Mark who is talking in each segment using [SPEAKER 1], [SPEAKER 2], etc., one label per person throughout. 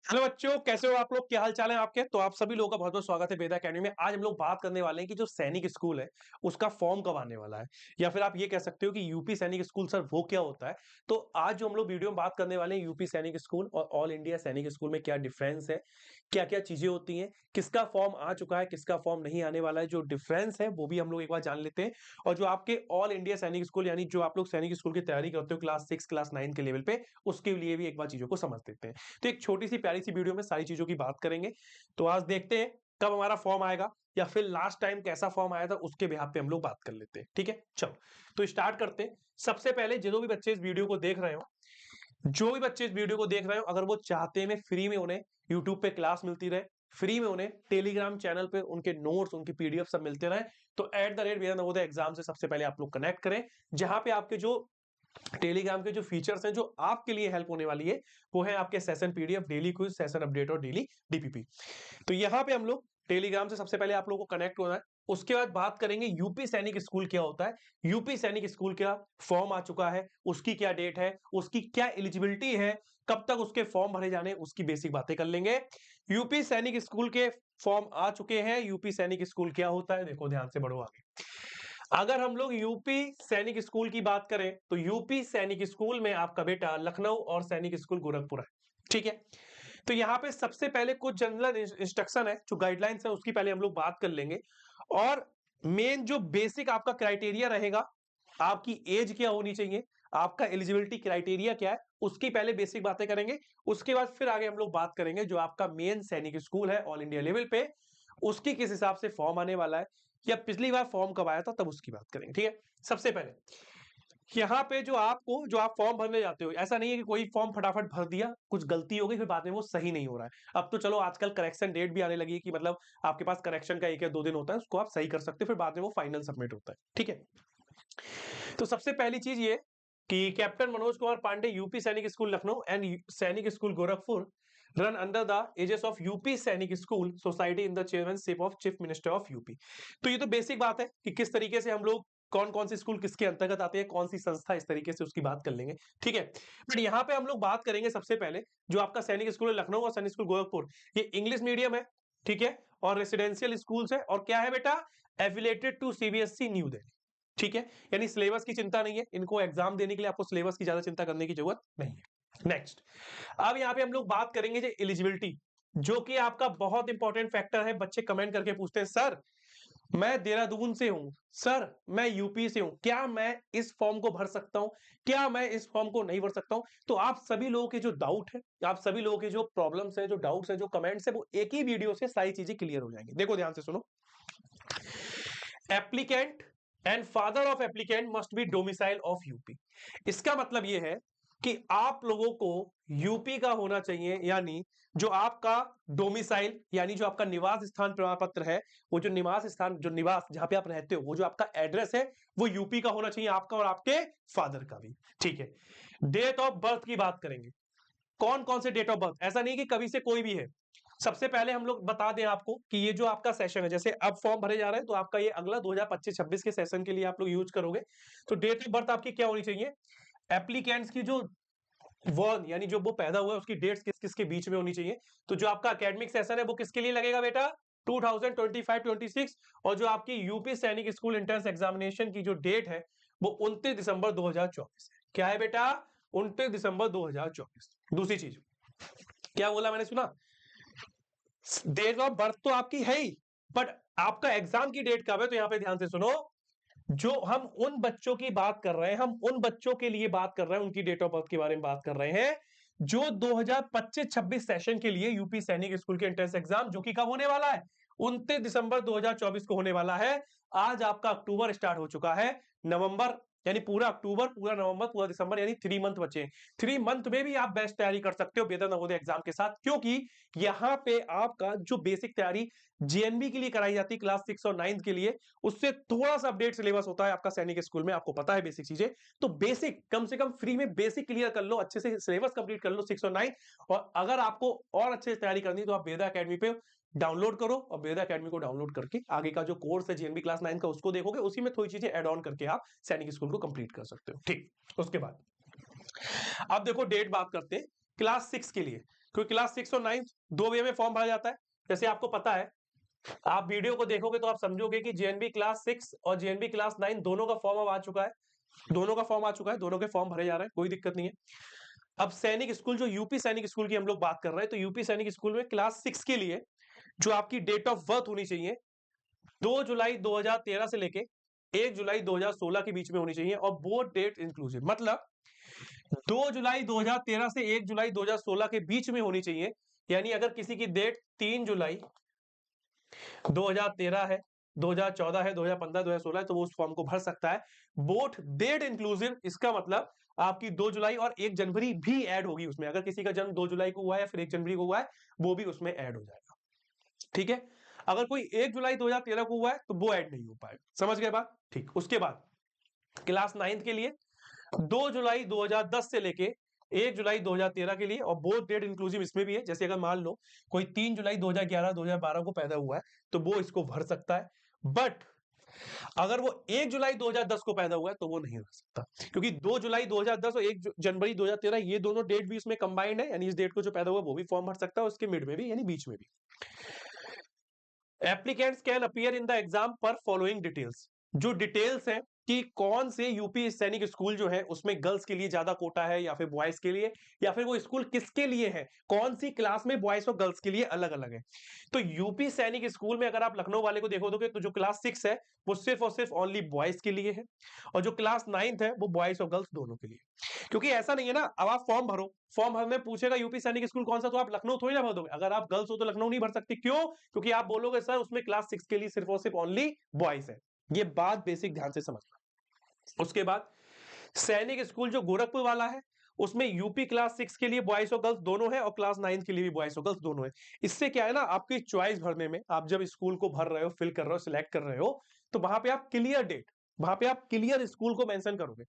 [SPEAKER 1] Hello बच्चों, कैसे हो आप लोग? क्या हाल चाल है आपके? तो आप सभी लोगों का बहुत बहुत स्वागत है वेदा अकेडमी में। आज हम लोग बात करने वाले हैं कि जो सैनिक स्कूल है उसका फॉर्म कब आने वाला है, या फिर आप ये कह सकते हो कि यूपी सैनिक स्कूल सर वो क्या होता है। तो आज जो हम लोग वीडियो में बात करने वाले हैं यूपी सैनिक स्कूल और ऑल इंडिया सैनिक स्कूल में क्या डिफरेंस है, क्या क्या चीजें होती हैं, किसका फॉर्म आ चुका है, किसका फॉर्म नहीं आने वाला है, जो डिफरेंस है वो भी हम लोग एक बार जान लेते हैं। और जो आपके ऑल इंडिया सैनिक स्कूल यानी जो आप लोग सैनिक स्कूल की तैयारी करते हो क्लास 6 क्लास 9 के लेवल पे, उसके लिए भी एक बार चीजों को समझ लेते हैं। तो एक छोटी सी प्यारी सी वीडियो में सारी चीजों की बात करेंगे। तो आज देखते हैं कब हमारा फॉर्म आएगा, या फिर लास्ट टाइम कैसा फॉर्म आया था उसके बिहाफ पे हम लोग बात कर लेते हैं। ठीक है, चलो तो स्टार्ट करते हैं। सबसे पहले जो भी बच्चे इस वीडियो को देख रहे हो, जो भी बच्चे इस वीडियो को देख रहे हो, अगर वो चाहते हैं फ्री में उन्हें यूट्यूब पे क्लास मिलती रहे, फ्री में उन्हें टेलीग्राम चैनल पे उनके नोट्स उनकी पीडीएफ सब मिलते रहे, तो @ वेदा नवोदय एग्जाम से सबसे पहले आप लोग कनेक्ट करें। जहां पे आपके जो टेलीग्राम के जो फीचर्स हैं जो आपके लिए हेल्प होने वाली है, वो है आपके session PDF, daily quiz, session update और डेली डीपीपी। तो यहाँ पे हम लोग टेलीग्राम से सबसे पहले आप लोगों को कनेक्ट होना है। उसके बाद बात करेंगे यूपी सैनिक स्कूल क्या होता है, यूपी सैनिक स्कूल का फॉर्म आ चुका है, उसकी क्या डेट है, उसकी क्या एलिजिबिलिटी है, कब तक उसके फॉर्म भरे जाने, उसकी बेसिक बातें कर लेंगे। यूपी सैनिक स्कूल के फॉर्म आ चुके हैं, यूपी सैनिक स्कूल क्या होता है, देखो ध्यान से बढ़ो आगे। अगर हम लोग यूपी सैनिक स्कूल की बात करें तो यूपी सैनिक स्कूल में आपका बेटा लखनऊ और सैनिक स्कूल गोरखपुर है। ठीक है, तो यहाँ पे सबसे पहले कुछ जनरल इंस्ट्रक्शन है, जो गाइडलाइंस है उसकी पहले हम लोग बात कर लेंगे। और मेन जो बेसिक आपका क्राइटेरिया रहेगा, आपकी एज क्या होनी चाहिए, आपका एलिजिबिलिटी क्राइटेरिया क्या है, उसकी पहले बेसिक बातें करेंगे। उसके बाद फिर आगे हम लोग बात करेंगे जो आपका मेन सैनिक स्कूल है ऑल इंडिया लेवल पे, उसकी किस हिसाब से फॉर्म आने वाला है, या पिछली बार फॉर्म कब आया था तब उसकी बात करेंगे। ठीक है, सबसे पहले यहाँ पे जो आप फॉर्म भरने जाते हो, ऐसा नहीं है कि कोई फॉर्म फटाफट भर दिया, कुछ गलती हो गई फिर बाद में वो सही नहीं हो रहा है। अब तो चलो आजकल करेक्शन डेट भी आने लगी है कि मतलब आपके पास करेक्शन का 1 या 2 दिन होता है, उसको आप सही कर सकते हो, फिर बाद में वो फाइनल सबमिट होता है। ठीक है, तो सबसे पहली चीज ये कि captain Manoj Kumar Pandey, UP Sainik school Lucknow and Sainik school Gorakhpur run under the aegis of UP Sainik school society in the chairmanship of chief minister of UP. तो ये तो बेसिक बात है कि किस तरीके से हम लोग कौन कौन सी स्कूल किसके अंतर्गत आते हैं, कौन सी संस्था, इस तरीके से उसकी बात कर लेंगे। ठीक है, बट यहाँ पे हम लोग बात करेंगे सबसे पहले जो आपका सैनिक स्कूल है लखनऊ और सैनिक स्कूल गोरखपुर, ये इंग्लिश मीडियम है। ठीक है, और रेसिडेंशियल स्कूल्स है, और क्या है बेटा, affiliated to CBSE New Delhi. ठीक है, यानी सिलेबस की चिंता नहीं है, इनको एग्जाम देने के लिए आपको सिलेबस की ज्यादा चिंता करने की जरूरत नहीं है। नेक्स्ट, अब यहाँ पे हम लोग बात करेंगे जो एलिजिबिलिटी, जो कि आपका बहुत इंपॉर्टेंट फैक्टर है। बच्चे कमेंट करके पूछते हैं सर मैं देहरादून से हूं, सर मैं यूपी से हूं, क्या मैं इस फॉर्म को भर सकता हूं, क्या मैं इस फॉर्म को नहीं भर सकता हूं। तो आप सभी लोगों के जो डाउट है, आप सभी लोगों के जो प्रॉब्लम्स है, जो डाउट्स है, जो कमेंट्स है, वो एक ही वीडियो से सारी चीजें क्लियर हो जाएंगी। देखो ध्यान से सुनो। Applicant and father of applicant must be domicile of UP. इसका मतलब यह है कि आप लोगों को यूपी का होना चाहिए, यानी जो आपका डोमिसाइल यानी जो आपका निवास स्थान प्रमाण पत्र है, वो जो निवास स्थान, जो निवास जहां पे आप रहते हो, वो जो आपका एड्रेस है वो यूपी का होना चाहिए, आपका और आपके फादर का भी। ठीक है, डेट ऑफ बर्थ की बात करेंगे। कौन कौन से डेट ऑफ बर्थ, ऐसा नहीं कि कभी से कोई भी है। सबसे पहले हम लोग बता दें आपको कि ये जो आपका सेशन है, जैसे अब फॉर्म भरे जा रहे हैं तो आपका ये अगला 2025-26 के सेशन के लिए आप लोग यूज करोगे। तो डेट ऑफ बर्थ आपकी क्या होनी चाहिए, एप्लीकेंट्स की जो वन यानी जो वो पैदा हुआ है उसकी डेट्स किस किस के बीच में होनी चाहिए। तो जो आपका एकेडमिक सेशन है वो किसके लिए लगेगा बेटा, 2025-26। और जो आपकी UP Sainik school entrance examination की जो डेट है वो 29 दिसंबर 2024 है। क्या है बेटा, 29 दिसंबर 2024। दूसरी चीज, क्या बोला मैंने, सुना, डेट ऑफ बर्थ तो आपकी है ही, बट आपका एग्जाम की डेट कब है, तो यहां पे ध्यान से सुनो। जो हम उन बच्चों की बात कर रहे हैं, हम उन बच्चों के लिए बात कर रहे हैं, उनकी डेट ऑफ बर्थ के बारे में बात कर रहे हैं जो 2025-26 सेशन के लिए यूपी सैनिक स्कूल के एंट्रेंस एग्जाम, जो कि कब होने वाला है, 29 दिसंबर 2024 को होने वाला है। आज आपका अक्टूबर स्टार्ट हो चुका है, नवंबर यानी पूरा अक्टूबर, पूरा नवंबर, पूरा दिसंबर, यानी 3 मंथ बचे हैं। 3 मंथ में भी आप बेस्ट तैयारी कर सकते हो वेतन नवोदय एग्जाम के साथ, क्योंकि यहां पे आपका जो बेसिक तैयारी जेएनबी के लिए कराई जाती है क्लास 6 और 9 के लिए, उससे थोड़ा सा अपडेट सिलेबस होता है आपका सैनिक स्कूल में, आपको पता है बेसिक चीजें। तो बेसिक कम से कम फ्री में बेसिक क्लियर कर लो, अच्छे से सिलेबस कंप्लीट कर लो 6 और 9। और अगर आपको और अच्छे से तैयारी करनी है तो आप वेदा अकेडमी पे डाउनलोड करो, और वेदा अकेडमी को डाउनलोड करके आगे का जो कोर्स है जेएनबी क्लास 9 का उसको देखोगे, उसी में थोड़ी चीजें ऐड ऑन करके आप सैनिक स्कूल को कंप्लीट कर सकते हो। ठीक, उसके बाद अब देखो डेट बात करते हैं क्लास 6 के लिए। क्योंकि क्लास 6 और 9 दो वे में फॉर्म भरा जाता है। जैसे आपको पता है, आप वीडियो को देखोगे तो आप समझोगे कि जेएनबी क्लास 6 और जेएनबी क्लास 9 दोनों का फॉर्म अब आ चुका है। दोनों का फॉर्म आ चुका है, दोनों के फॉर्म भरे जा रहे हैं, कोई दिक्कत नहीं है। अब सैनिक स्कूल, जो यूपी सैनिक स्कूल की हम लोग बात कर रहे हैं, तो यूपी सैनिक स्कूल में क्लास 6 के लिए जो आपकी डेट ऑफ बर्थ होनी चाहिए 2 जुलाई 2013 से लेके 1 जुलाई 2016 के बीच में होनी चाहिए, और बोथ डेट इंक्लूसिव, मतलब 2 जुलाई 2013 से 1 जुलाई 2016 के बीच में होनी चाहिए। यानी अगर किसी की डेट 3 जुलाई 2013 है, 2014 है, 2015, 2016 है, तो वो उस फॉर्म को भर सकता है। बोथ डेट इंक्लूसिव, इसका मतलब आपकी 2 जुलाई और 1 जनवरी भी ऐड होगी उसमें। अगर किसी का जन्म 2 जुलाई को हुआ है या फिर 1 जनवरी को हुआ है, वो भी उसमें ऐड हो जाएगा। ठीक है, अगर कोई 1 जुलाई 2013 को हुआ है तो वो ऐड नहीं हो पाएगा। समझ गए बात? ठीक। उसके बाद क्लास 9 के लिए 2 जुलाई 2010 से लेके 1 जुलाई 2013 के लिए, और बोथ डेट इंक्लूसिव इसमें भी है। जैसे अगर मान लो कोई 3 जुलाई 2011 2012 को पैदा हुआ है तो वो इसको भर सकता है, बट अगर वो 1 जुलाई 2010 को पैदा हुआ है तो वो नहीं भर सकता, क्योंकि 2 जुलाई 2010 और 1 जनवरी 2013 ये दोनों डेट भी इसमें कंबाइंड है। यानी इस डेट को जो पैदा हुआ वो भी फॉर्म भर सकता है, उसके मिड में भी, यानी बीच में भी। Applicants can appear in the exam पर फॉलोइंग डिटेल्स। जो डिटेल्स है कि कौन से यूपी सैनिक स्कूल जो है उसमें गर्ल्स के लिए ज्यादा कोटा है या फिर बॉयज के लिए, या फिर वो स्कूल किसके लिए है, कौन सी क्लास में बॉयज और गर्ल्स के लिए अलग अलग है। तो यूपी सैनिक स्कूल में अगर आप लखनऊ वाले को देखोगे तो जो क्लास 6 है वो सिर्फ और सिर्फ ओनली बॉयज के लिए है, और जो क्लास 9 है वो बॉयज और गर्ल्स दोनों के लिए। क्योंकि ऐसा नहीं है ना, अब आप फॉर्म भरो, फॉर्म भरने पूछेगा यूपी सैनिक स्कूल कौन सा, तो आप लखनऊ थोड़ी ना भर दोगे। अगर आप गर्ल्स हो तो लखनऊ नहीं भर सकती, क्यों? क्योंकि आप बोलोगे सर उसमें क्लास 6 के लिए सिर्फ और सिर्फ ओनली बॉयज है। ये बात बेसिक ध्यान से समझना। उसके बाद सैनिक स्कूल जो गोरखपुर वाला है उसमें यूपी क्लास 6 के लिए बॉयज और गर्ल्स दोनों है, और क्लास 9 के लिए भी बॉयज और गर्ल्स दोनों है। इससे क्या है ना, आपकी चॉइस भरने में, आप जब स्कूल को भर रहे हो, फिल कर रहे हो, सिलेक्ट कर रहे हो, तो वहां पे आप क्लियर डेट, वहां पे आप क्लियर स्कूल को मेंशन करोगे।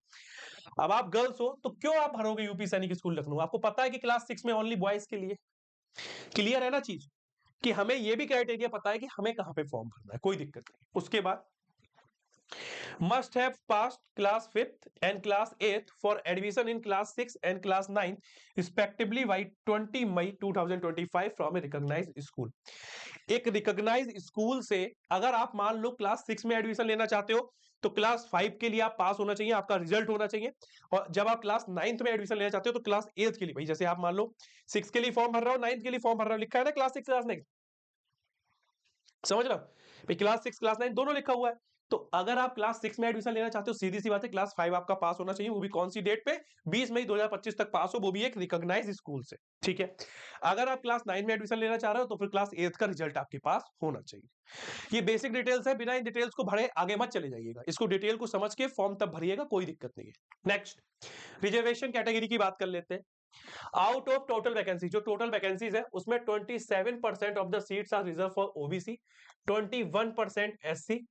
[SPEAKER 1] अब आप गर्ल्स हो तो क्यों आप भरोगे यूपी सैनिक स्कूल लखनऊ? आपको पता है कि क्लास 6 में ओनली बॉयज के लिए। क्लियर है ना चीज, कि हमें ये भी क्राइटेरिया पता है कि हमें कहां पे फॉर्म भरना है, कोई दिक्कत नहीं। उसके बाद must have passed class 5th and class 8th for admission in class 6 and class 9 respectively by 20 मई 2025 from a recognized school। एक रिकॉग्नाइज स्कूल से अगर आप मान लो क्लास 6 में एडमिशन लेना चाहते हो तो क्लास 5 के लिए आप पास होना चाहिए, आपका रिजल्ट होना चाहिए। और जब आप क्लास 9th में एडमिशन लेना चाहते हो तो क्लास 8th के लिए, भाई जैसे आप मान लो 6 के लिए फॉर्म भर रहे हो, 9th के लिए फॉर्म भर रहे हो, लिखा है ना क्लास 6 क्लास 9, समझ रहे हो भाई? क्लास 6 क्लास 9 दोनों लिखा हुआ है। तो अगर आप क्लास 6 में एडमिशन लेना चाहते हो, सीधी सी बात है, क्लास 5 आपका पास होना चाहिए, वो भी कौन सी डेट पे, 20 मई 2025 तक पास हो, वो भी एक रिकॉग्नाइज स्कूल से। ठीक है, अगर आप क्लास 9 में एडमिशन लेना चाह रहे हो तो फिर क्लास 8 का रिजल्ट आपके पास होना चाहिए। ये बेसिक डिटेल्स है, बिना इन डिटेल्स को भरे आगे मत चले जाइएगा, इसको डिटेल को समझ के फॉर्म तब भरिएगा, कोई दिक्कत नहीं है। नेक्स्ट रिजर्वेशन कैटेगरी की बात कर लेते हैं। आउट ऑफ टोटल वैकेंसी, जो टोटल वैकेंसीज है उसमें 27% of the seats are reserve for OBC, 21% SC,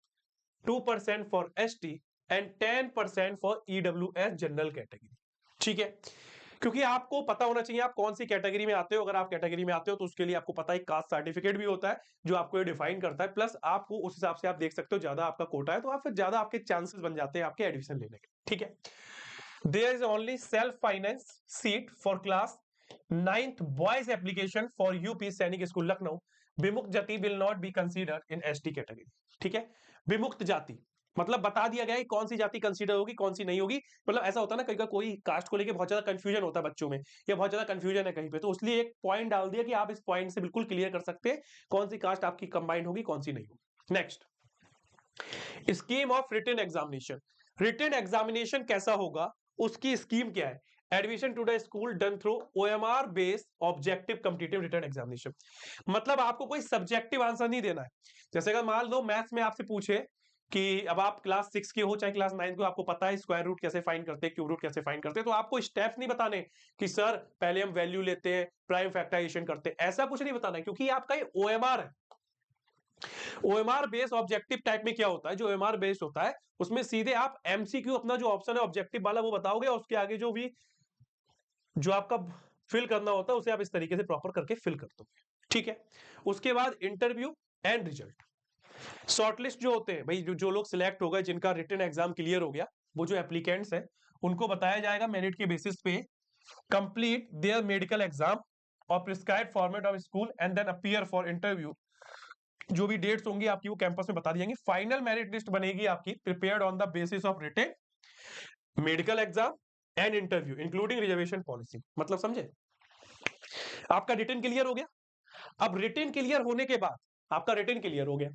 [SPEAKER 1] 2% for ST and 10% for EWS general category. ठीक है, क्योंकि आपको पता होना चाहिए आप कौन सी कैटेगरी में आते हो। अगर आप कैटेगरी में आते हो तो उसके लिए आपको पता है कास्ट सर्टिफिकेट भी होता है जो आपको ये डिफाइन करता है, प्लस आपको उस हिसाब से आप देख सकते हो ज्यादा आपका कोटा है तो आप फिर ज्यादा आपके चांसेस बन जाते हैं आपके एडमिशन लेने के। ठीक है, there is only self finance seat for class 9th boys application for UP सैनिक स्कूल लखनऊ। विमुक्त जाति will not be considered in ST category. ठीक है, विमुक्त जाति मतलब बता दिया गया है कौन सी जाति कंसीडर होगी कौन सी नहीं होगी। मतलब ऐसा होता है ना, कई का कोई कास्ट को लेके बहुत ज्यादा कंफ्यूजन होता है बच्चों में, या बहुत ज्यादा कंफ्यूजन है कहीं पे, तो इसलिए एक पॉइंट डाल दिया कि आप इस पॉइंट से बिल्कुल क्लियर कर सकते हैं कौन सी कास्ट आपकी कंबाइंड होगी कौन सी नहीं होगी। Next, scheme of written examination. Written examination कैसा होगा, उसकी स्कीम क्या है? Admission to the school done through OMR based objective competitive written examination. मतलब आपको कोई सब्जेक्टिव आंसर नहीं देना है। जैसे अगर मान लो मैथ्स में आपसे पूछे कि अब आप क्लास 6 के हो चाहे क्लास 9 के हो, आपको पता है स्क्वायर रूट कैसे फाइंड करते हैं, क्यूब रूट कैसे फाइंड करते हैं, तो आपको स्टेप्स नहीं बताने कि सर पहले हम वैल्यू लेते हैं, प्राइम फैक्टराइजेशन करते हैं, ऐसा कुछ नहीं बताना है, क्योंकि आपका ये ओएमआर है। ओएमआर बेस्ड ऑब्जेक्टिव टाइप में क्या होता है, जो ओएमआर बेस्ड होता है उसमें सीधे आप एमसीक्यू अपना जो ऑप्शन है ऑब्जेक्टिव वाला वो बताओगे, और उसके आगे जो भी जो आपका फिल करना होता है उसे आप इस तरीके से प्रॉपर करके फिल कर दोगे। ठीक है, उसके बाद इंटरव्यू एंड रिजल्ट। शॉर्टलिस्ट जो होते हैं भाई, जो लोग सिलेक्ट हो गए, जिनका रिटन एग्जाम क्लियर हो गया, वो जो एप्लीकेंट्स है उनको बताया जाएगा मेरिट के बेसिस पे कंप्लीट देयर मेडिकल एग्जाम और prescribe format of school and then appear for interview. जो भी डेट्स होंगी आपकी वो कैंपस में बता दी जाएंगी। फाइनल मेरिट लिस्ट बनेगी आपकी prepared on the basis of written medical exam and interview including reservation policy. मतलब समझे? आपका रिटन क्लियर हो गया। अब रिटन क्लियर होने के बाद आपका रिटन क्लियर हो गया,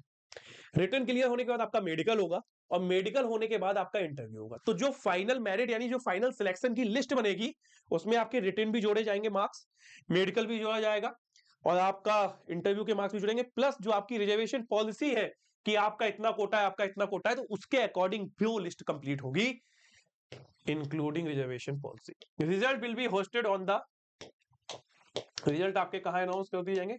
[SPEAKER 1] रिटन क्लियर होने के बाद आपका मेडिकल होगा और मेडिकल होने के बाद आपका इंटरव्यू होगा। तो जो फाइनल मेरिट यानी जो फाइनल सिलेक्शन की लिस्ट बनेगी उसमें आपके रिटन भी जोड़े जाएंगे मार्क्स, मेडिकल भी जोड़ा जाएगा और आपका इंटरव्यू के मार्क्स भी जुड़ेंगे, प्लस जो आपकी रिजर्वेशन पॉलिसी है कि आपका इतना कोटा है, आपका इतना कोटा है, तो उसके अकॉर्डिंग भी वो लिस्ट कंप्लीट होगी including reservation policy. Result will be hosted on the, result आपके कहां अनाउंस कर दिए जाएंगे?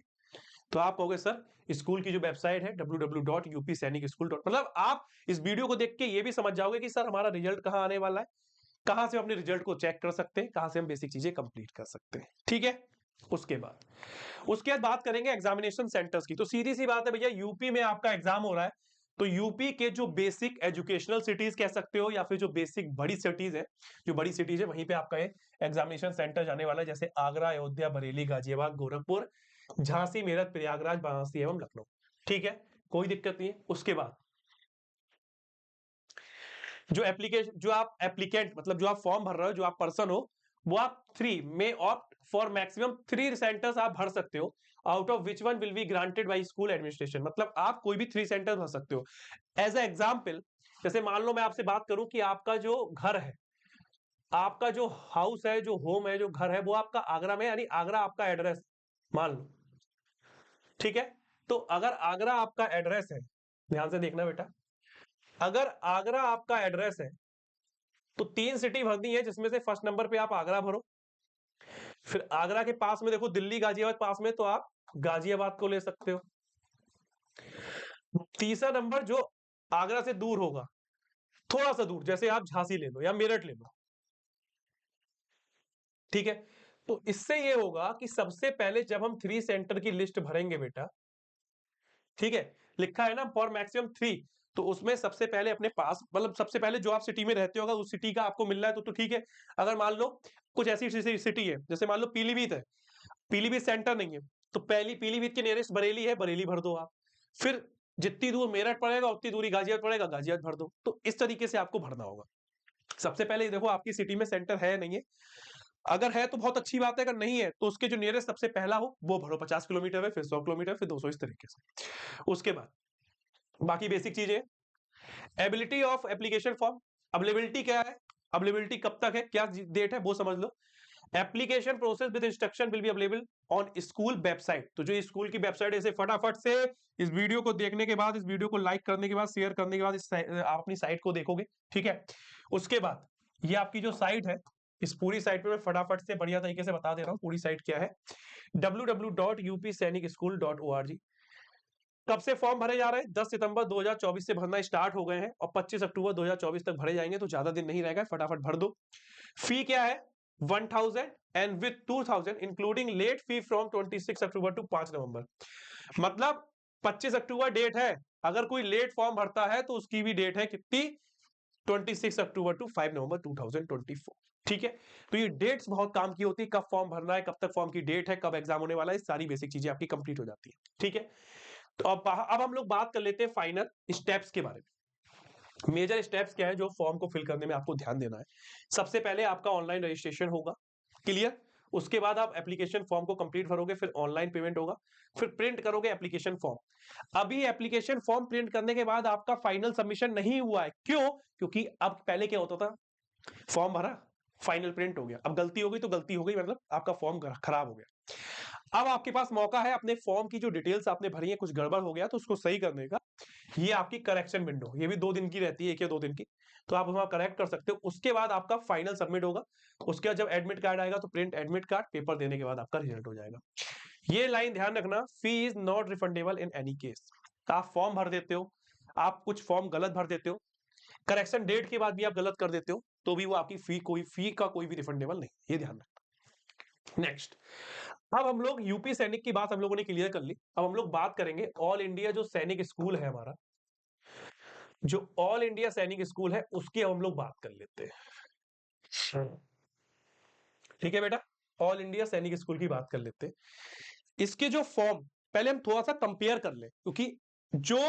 [SPEAKER 1] तो आप कहोगे सर स्कूल की जो वेबसाइट है www.upsainicSchool. मतलब आप इस वीडियो को देख के ये भी समझ जाओगे कि सर हमारा रिजल्ट कहां आने वाला है, कहां से हम अपने रिजल्ट को चेक कर सकते हैं, कहां से हम बेसिक चीजें कंप्लीट कर सकते हैं। ठीक है, उसके बाद बात करेंगे एग्जामिनेशन सेंटर्स की। तो सीधी सी बात है भैया, यूपी में आपका एग्जाम हो रहा है तो यूपी के जो बेसिक एजुकेशनल सिटीज कह सकते हो या फिर जो बेसिक बड़ी सिटीज है, जो बड़ी सिटीज है वहीं पे आपका एग्जामिनेशन सेंटर जाने वाला है, जैसे आगरा, अयोध्या, बरेली, गाजियाबाद, गोरखपुर, झांसी, मेरठ, प्रयागराज, वाराणसी एवं लखनऊ। ठीक है, कोई दिक्कत नहीं है। उसके बाद जो आप एप्लीकेंट मतलब जो आप फॉर्म भर रहे हो, जो आप पर्सन हो, वो आप 3 में ऑप्ट फॉर मैक्सिमम 3 सेंटर्स आप भर सकते हो, out of which one will be granted by school administration. मतलब आप कोई भी 3 सेंटर भर सकते हो। एज ए एग्जाम्पल, जैसे मान लो मैं आपसे बात करूं कि आपका जो घर है, आपका जो हाउस है, जो होम है, जो घर है, वो आपका आगरा में, यानी आगरा आपका एड्रेस मान लो। ठीक है, तो अगर आगरा आपका एड्रेस है, ध्यान से देखना बेटा, अगर आगरा आपका एड्रेस है तो 3 सिटी भरनी है, जिसमें से फर्स्ट नंबर पे आप आगरा भरो, फिर आगरा के पास में देखो दिल्ली, गाजियाबाद पास में, तो आप गाजियाबाद को ले सकते हो। तीसरा नंबर जो आगरा से दूर होगा, थोड़ा सा दूर, जैसे आप झांसी ले लो या मेरठ ले लो। ठीक है, तो इससे ये होगा कि सबसे पहले जब हम 3 सेंटर की लिस्ट भरेंगे बेटा, ठीक है, लिखा है ना फॉर मैक्सिमम 3, तो उसमें सबसे पहले अपने पास, मतलब सबसे पहले जो आप सिटी में रहते होगा उस सिटी का आपको मिल रहा है तो ठीक है। अगर मान लो कुछ ऐसी सिटी है, जैसे मान लो पीलीभीत है, पीलीभीत सेंटर नहीं है, तो पहली पीलीभीत के नियरेस्ट बरेली है, बरेली भर दो आप। फिर जितनी दूर मेरठ पड़ेगा उतनी दूरी गाजियाबाद पड़ेगा, गाजियाबाद भर दो। तो इस तरीके से आपको भरना होगा। सबसे पहले देखो आपकी सिटी में सेंटर है नहीं है, अगर है तो बहुत अच्छी बात है, अगर नहीं है तो उसके जो नियरेस्ट सबसे पहला हो वो भरो। 50 किलोमीटर है, फिर 100 किलोमीटर, फिर 200, इस तरीके से। उसके बाद बाकी बेसिक चीजें, ability of application form, availability क्या है, अवेलेबिलिटी कब तक है, क्या डेट है, वो समझ लो। Application process with instruction will be available on school website. तो जो स्कूल की वेबसाइट है, इसे फटाफट से इस वीडियो को देखने के बाद, इस वीडियो को लाइक करने के बाद, शेयर करने के बाद आप अपनी साइट को देखोगे। ठीक है, उसके बाद ये आपकी जो साइट है, इस पूरी साइट पे मैं फटाफट से बढ़िया तरीके से बता दे रहा हूँ पूरी साइट क्या है। www.upsainicSchool.org। कब से फॉर्म भरे जा रहे हैं? 10 सितंबर 2024 से भरना स्टार्ट हो गए हैं और 25 अक्टूबर 2024 तक भरे जाएंगे, तो ज्यादा दिन नहीं रहेगा, फटाफट भर दो। फी क्या है? 1000 and with 2000 including late fee from 26 October to 5 November. मतलब 25 अक्टूबर डेट है, अगर कोई लेट फॉर्म भरता है तो उसकी भी डेट है कितनी? 26 अक्टूबर टू 5 नवंबर 2024। ठीक है, तो ये डेट्स बहुत काम की होती है, कब फॉर्म भरना है, कब तक फॉर्म की डेट है, कब एग्जाम होने वाला है, सारी बेसिक चीजें आपकी कंप्लीट हो जाती है। ठीक है, तो अब हम लोग बात कर लेते हैं फाइनल स्टेप्स के बारे में। मेजर स्टेप्स क्या है जो फॉर्म को फिल करने में आपको ध्यान देना है? सबसे पहले आपका ऑनलाइन रजिस्ट्रेशन होगा, क्लियर। उसके बाद आप एप्लीकेशन फॉर्म को कंप्लीट भरोगे, फिर ऑनलाइन पेमेंट होगा, फिर प्रिंट करोगे एप्लीकेशन फॉर्म। अभी एप्लीकेशन फॉर्म प्रिंट करने के बाद आपका फाइनल सबमिशन नहीं हुआ है, क्यों? क्योंकि अब पहले क्या होता था, फॉर्म भरा, फाइनल प्रिंट हो गया, अब गलती हो गई तो गलती हो गई, मतलब आपका फॉर्म खराब हो गया। अब आपके पास मौका है अपने फॉर्म की जो डिटेल्स आपने भरी है, कुछ गड़बड़ हो गया तो उसको सही करने का। ये आपकी करेक्शन विंडो, ये भी 2 दिन की रहती है, 1 या 2 दिन की, तो आप वहां करेक्ट कर सकते हो। उसके बाद आपका फाइनल सबमिट होगा। उसके बाद जब एडमिट कार्ड आएगा तो प्रिंट एडमिट कार्ड, पेपर देने के बाद आपका रिजल्ट हो जाएगा। ये लाइन ध्यान रखना, फी is not refundable in any case. आप फॉर्म भर देते हो, आप कुछ फॉर्म गलत भर देते हो, करेक्शन डेट के बाद भी आप गलत कर देते हो, तो भी वो आपकी फी का कोई भी रिफंडेबल नहीं, ये ध्यान रखना। नेक्स्ट, अब हम लोग यूपी सैनिक की बात हम लोगों ने क्लियर कर ली। अब हम लोग बात करेंगे ऑल इंडिया जो सैनिक स्कूल है हमारा, जो ऑल इंडिया सैनिक स्कूल है उसकी हम लोग बात कर लेते हैं। ठीक है बेटा, ऑल इंडिया सैनिक स्कूल की बात कर लेते हैं। इसके जो फॉर्म, पहले हम थोड़ा सा कंपेयर कर ले, क्योंकि जो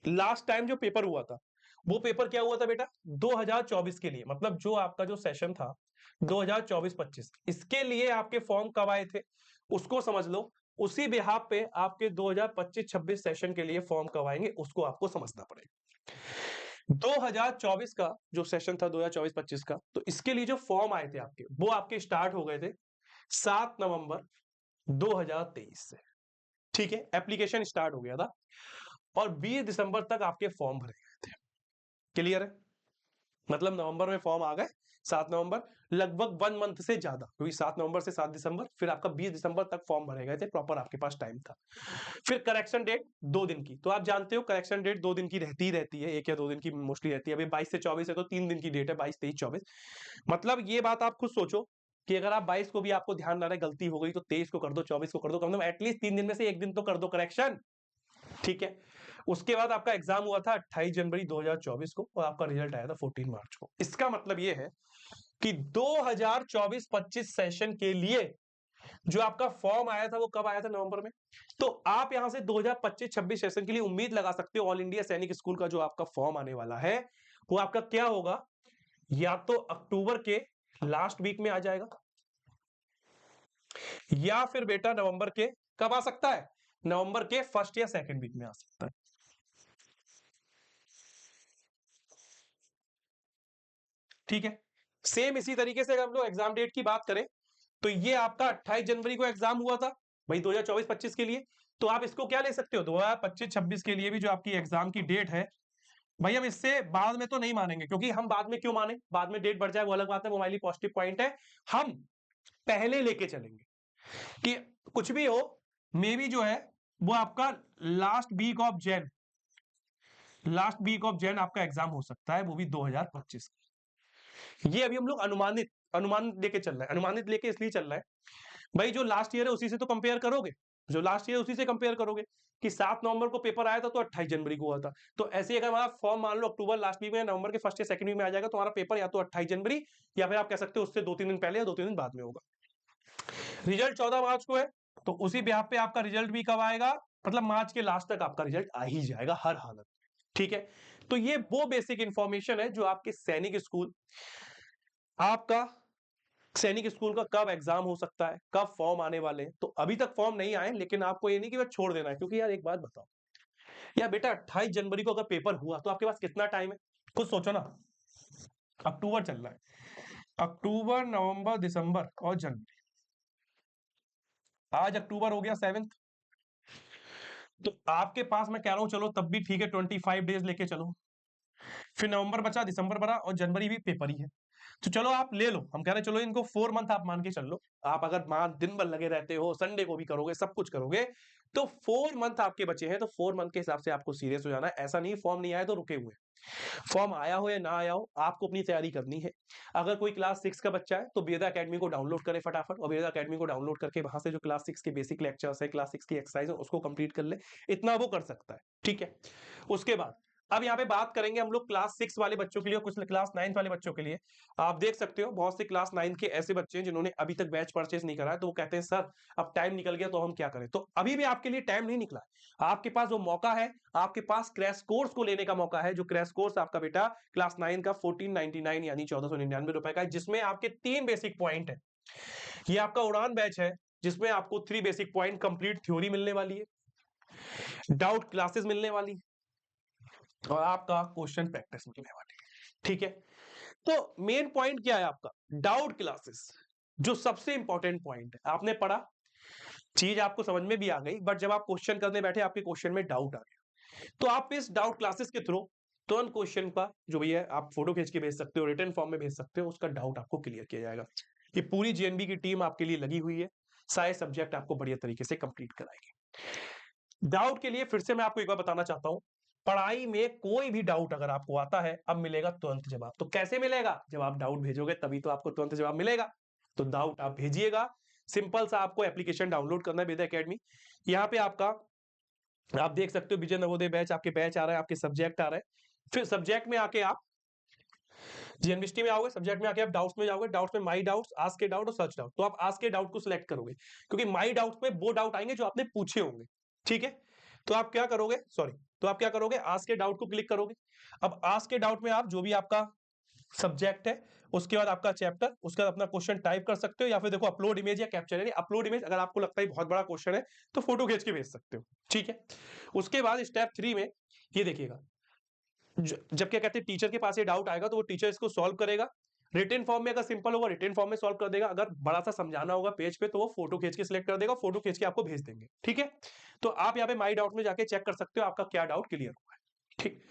[SPEAKER 1] लास्ट टाइम जो पेपर हुआ था, वो पेपर क्या हुआ था बेटा 2024 के लिए, मतलब जो आपका जो सेशन था 2024-25, इसके लिए आपके फॉर्म कब आए थे उसको समझ लो। उसी बिहाफ पे आपके 2025-26 सेशन के लिए फॉर्म कब आएंगे उसको आपको समझना पड़ेगा। 2024 का जो सेशन था 2024-25 का, तो इसके लिए जो फॉर्म आए थे आपके, वो आपके स्टार्ट हो गए थे 7 नवंबर 2023 से। ठीक है, एप्लीकेशन स्टार्ट हो गया था और 20 दिसंबर तक आपके फॉर्म भरे गए थे। क्लियर है? मतलब नवंबर में फॉर्म आ गए, 7 नवंबर, लगभग 1 मंथ से ज्यादा, क्योंकि 7 नवंबर से 7 दिसंबर, फिर आपका 20 दिसंबर तक फॉर्म भरे गए थे, प्रॉपर आपके पास टाइम था। फिर करेक्शन डेट 2 दिन की, तो आप जानते हो करेक्शन डेट 2 दिन की रहती ही रहती है, 1 या 2 दिन की मोस्टली रहती है। अभी 22 से 24 है तो 3 दिन की डेट है, 22, 23, 24। मतलब ये बात आप खुद सोचो कि अगर आप 22 को भी आपको ध्यान आ रहा है गलती हो गई, तो 23 को कर दो, 24 को कर दो, कम से कम एटलीस्ट 3 दिन में से 1 दिन तो कर दो करेक्शन। ठीक है, उसके बाद आपका एग्जाम हुआ था 28 जनवरी 2024 को और आपका रिजल्ट आया था 14 मार्च को। इसका मतलब ये है कि 2024-25 सेशन के लिए जो आपका फॉर्म आया था वो कब आया था? नवंबर में। तो आप यहां से 2025-26 सेशन के लिए उम्मीद लगा सकते हो ऑल इंडिया सैनिक स्कूल का जो आपका फॉर्म आने वाला है वो आपका क्या होगा, या तो अक्टूबर के लास्ट वीक में आ जाएगा, या फिर बेटा नवंबर के कब आ सकता है? नवंबर के फर्स्ट या सेकंड वीक में आ सकता है। ठीक है, सेम इसी तरीके से अगर हम लोग एग्जाम डेट की बात करें, तो ये आपका 28 जनवरी को एग्जाम हुआ था भाई 2024-25 के लिए। तो आप इसको क्या ले सकते हो 2025-26 के लिए भी जो आपकी एग्जाम की डेट है, भाई हम इससे बाद में तो नहीं मानेंगे, क्योंकि हम बाद में क्यों माने, बाद में डेट बढ़ जाए वो अलग बात है, वो हमारे लिए पॉजिटिव पॉइंट है। हम पहले लेके चलेंगे कि कुछ भी हो, मे बी जो है वो आपका लास्ट वीक ऑफ जैन आपका एग्जाम हो सकता है, वो भी 2025। ये अभी हम लोग अनुमानित लेके चल रहे हैं, अनुमानित लेके इसलिए चल रहा है भाई जो लास्ट ईयर है उसी से तो कंपेयर करोगे, जो लास्ट ईयर उसी से कंपेयर करोगे कि 7 नवंबर को पेपर आया था तो 28 जनवरी को हुआ था। तो ऐसे ही अगर हमारा फॉर्म मान लो अक्टूबर लास्ट वीक में, नवंबर के फर्स्ट या सेकंड वीक में आ जाएगा, तो हमारा पेपर या तो 28 जनवरी या फिर आप कह सकते हो उससे 2-3 दिन पहले या 2-3 दिन बाद में होगा। रिजल्ट 14 मार्च को है, तो उसी बिहाफ पे आपका रिजल्ट भी कब आएगा, मतलब मार्च के लास्ट तक आपका रिजल्ट आ ही जाएगा हर हालत। ठीक है, तो ये वो बेसिक इंफॉर्मेशन है जो आपके सैनिक स्कूल, आपका सैनिक स्कूल का कब एग्जाम हो सकता है, कब फॉर्म आने वाले हैं। तो अभी तक फॉर्म नहीं आए, लेकिन आपको ये नहीं कि बस छोड़ देना है, क्योंकि यार एक बात बताओ यार बेटा 28 जनवरी को अगर पेपर हुआ तो आपके पास कितना टाइम है, खुद सोचो ना। अक्टूबर चल रहा है, अक्टूबर, नवंबर, दिसंबर और जनवरी, आज अक्टूबर हो गया 7। तो आपके पास मैं कह रहा हूं चलो तब भी ठीक है 25 डेज लेके चलो, फिर नवंबर बचा, दिसंबर बचा और जनवरी भी पेपर ही है। तो चलो आप ले लो, हम कह रहे हैं चलो इनको 4 मंथ आप मान के चल लो। आप अगर मान दिन भर लगे रहते हो, संडे को भी करोगे, सब कुछ करोगे, तो 4 मंथ आपके बचे हैं। तो 4 मंथ के हिसाब से आपको सीरियस हो जाना है। ऐसा नहीं फॉर्म नहीं आया तो रुके हुए, फॉर्म आया हो या ना आया हो, आपको अपनी तैयारी करनी है। अगर कोई क्लास 6 का बच्चा है तो वेदा अकेडमी को डाउनलोड करे फटाफट, और वेदा अकेडमी को डाउनलोड करके वहां से जो क्लास 6 के बेसिक लेक्चर्स है, क्लास 6 की एक्सरसाइज है, उसको कंप्लीट कर ले। इतना वो कर सकता है। ठीक है, उसके बाद अब यहाँ पे बात करेंगे हम लोग क्लास 6 वाले बच्चों के लिए और कुछ क्लास 9 वाले बच्चों के लिए। आप देख सकते हो बहुत से क्लास 9 के ऐसे बच्चे हैं जिन्होंने अभी तक बैच परचेज नहीं करा है, तो वो कहते हैं सर अब टाइम निकल गया तो हम क्या करें। तो अभी भी आपके लिए टाइम नहीं निकला है, आपके पास वो मौका है, आपके पास क्रैश कोर्स को लेने का मौका है। जो क्रैश कोर्स आपका बेटा क्लास 9 का 1499 यानी 1499 रुपए का है, जिसमें आपके 3 बेसिक पॉइंट है। ये आपका उड़ान बैच है जिसमें आपको 3 बेसिक पॉइंट कंप्लीट थ्योरी मिलने वाली है, डाउट क्लासेस मिलने वाली है, और आपका क्वेश्चन प्रैक्टिस मिलने वाली है। ठीक है, तो मेन पॉइंट क्या है आपका डाउट क्लासेस, जो सबसे इंपॉर्टेंट पॉइंट है। आपने पढ़ा, चीज आपको समझ में भी आ गई, बट जब आप क्वेश्चन करने बैठे आपके क्वेश्चन में डाउट आ गया, तो आप इस डाउट क्लासेस के थ्रू तुरंत क्वेश्चन का जो भी है आप फोटो खींच के भेज सकते हो, रिटन फॉर्म में भेज सकते हो, उसका डाउट आपको क्लियर किया जाएगा। ये पूरी जेएनबी की टीम आपके लिए लगी हुई है, सारे सब्जेक्ट आपको बढ़िया तरीके से कंप्लीट कराएगी। डाउट के लिए फिर से मैं आपको एक बार बताना चाहता हूं, पढ़ाई में कोई भी डाउट अगर आपको आता है, अब मिलेगा तुरंत जवाब। तो कैसे मिलेगा, जब आप डाउट भेजोगे तभी तो आपको तुरंत जवाब मिलेगा। तो डाउट आप भेजिएगा, सिंपल सा आपको एप्लीकेशन डाउनलोड करना है वेदा एकेडमी। यहाँ पे आपका आप देख सकते हो विजय नवोदय बैच, आपके बैच आ रहा है, आपके सब्जेक्ट आ रहे हैं। फिर सब्जेक्ट में आके आप जीएनवीएसटी में आओगे, सब्जेक्ट में आके आप डाउट्स में जाओगे, डाउट्स में my doubts, ask a doubt और सर्च डाउट। तो आप आस्क ए डाउट को सिलेक्ट करोगे, क्योंकि माई डाउट्स में वो डाउट आएंगे जो आपने पूछे होंगे, ठीक है। तो आप क्या करोगे, सॉरी, तो आप क्या करोगे, आस्क ए डाउट को क्लिक करोगे। अब आस्क ए डाउट में आप जो भी आपका सब्जेक्ट है, उसके बाद आपका चैप्टर, उसके बाद अपना क्वेश्चन टाइप कर सकते हो, या फिर देखो अपलोड इमेज या कैप्चर, यानी अपलोड इमेज अगर आपको लगता है बहुत बड़ा क्वेश्चन है तो फोटो खींच के भेज सकते हो, ठीक है। उसके बाद स्टेप 3 में ये देखिएगा, जब क्या कहते हैं टीचर के पास ये डाउट आएगा तो वो टीचर इसको सॉल्व करेगा। रिटन फॉर्म में अगर सिंपल होगा रिटन फॉर्म में सॉल्व कर देगा, अगर बड़ा सा समझाना होगा पेज पे तो वो फोटो खींच के सिलेक्ट कर देगा, फोटो खींच के आपको भेज देंगे, ठीक है। तो आप यहाँ पे माई डाउट में जाके चेक कर सकते हो आपका क्या डाउट क्लियर हुआ है, ठीक।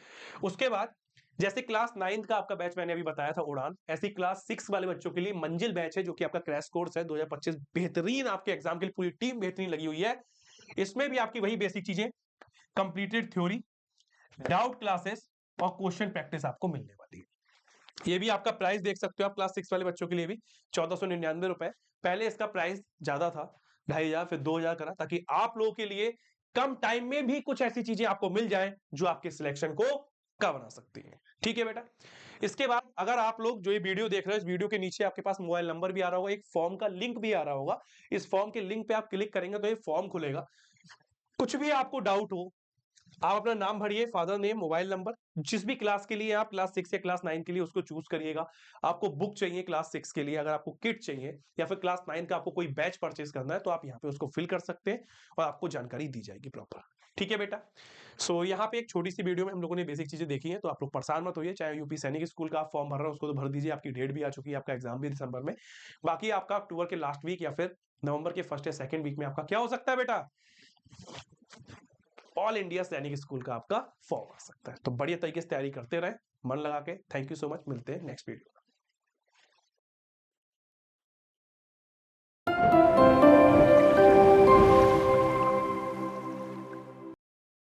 [SPEAKER 1] उसके बाद जैसे क्लास 9th का आपका बैच मैंने अभी बताया था उड़ान, ऐसी क्लास 6 वाले बच्चों के लिए मंजिल बैच है, जो कि आपका क्रैश कोर्स है 2025, बेहतरीन आपके एग्जाम के लिए पूरी टीम बेहतरीन लगी हुई है। इसमें भी आपकी वही बेसिक चीजें, कंप्लीटेड थ्योरी, डाउट क्लासेस और क्वेश्चन प्रैक्टिस आपको मिलने वाली है। ये भी आपका प्राइस देख सकते हो आप, क्लास 6 वाले बच्चों के लिए भी 1499 रुपए। पहले इसका प्राइस ज्यादा था, 2500 फिर 2000 करा, ताकि आप लोगों के लिए कम टाइम में भी कुछ ऐसी चीजें आपको मिल जाए जो आपके सिलेक्शन को का बना सकती है, ठीक है बेटा। इसके बाद अगर आप लोग जो ये वीडियो देख रहे हो, इस वीडियो के नीचे आपके पास मोबाइल नंबर भी आ रहा होगा, एक फॉर्म का लिंक भी आ रहा होगा। इस फॉर्म के लिंक पे आप क्लिक करेंगे तो ये फॉर्म खुलेगा। कुछ भी आपको डाउट हो, आप अपना नाम भरिए, फादर नेम, मोबाइल नंबर, जिस भी क्लास के लिए आप क्लास 6 या क्लास 9 के लिए उसको चूज करिएगा। आपको बुक चाहिए क्लास 6 के लिए, अगर आपको किट चाहिए, या फिर क्लास 9 का आपको कोई बैच परचेज करना है तो आप यहाँ पे उसको फिल कर सकते हैं और आपको जानकारी दी जाएगी प्रॉपर, ठीक है बेटा। सो यहाँ पे एक छोटी सी वीडियो में हम लोगों ने बेसिक चीजें देखी हैं, तो आप लोग परेशान मत होइए। चाहे यूपी सैनिक स्कूल का आप फॉर्म भर रहे हो उसको तो भर दीजिए, आपकी डेट भी आ चुकी है, आपका एग्जाम भी दिसंबर में। बाकी आपका अक्टूबर के लास्ट वीक या फिर नवंबर के फर्स्ट या सेकंड वीक में आपका क्या हो सकता है बेटा, ऑल इंडिया सैनिक स्कूल का आपका फॉर्म आ सकता है। तो बढ़िया तरीके से तैयारी करते रहे मन लगा के। थैंक यू सो मच, मिलते हैं नेक्स्ट वीडियो।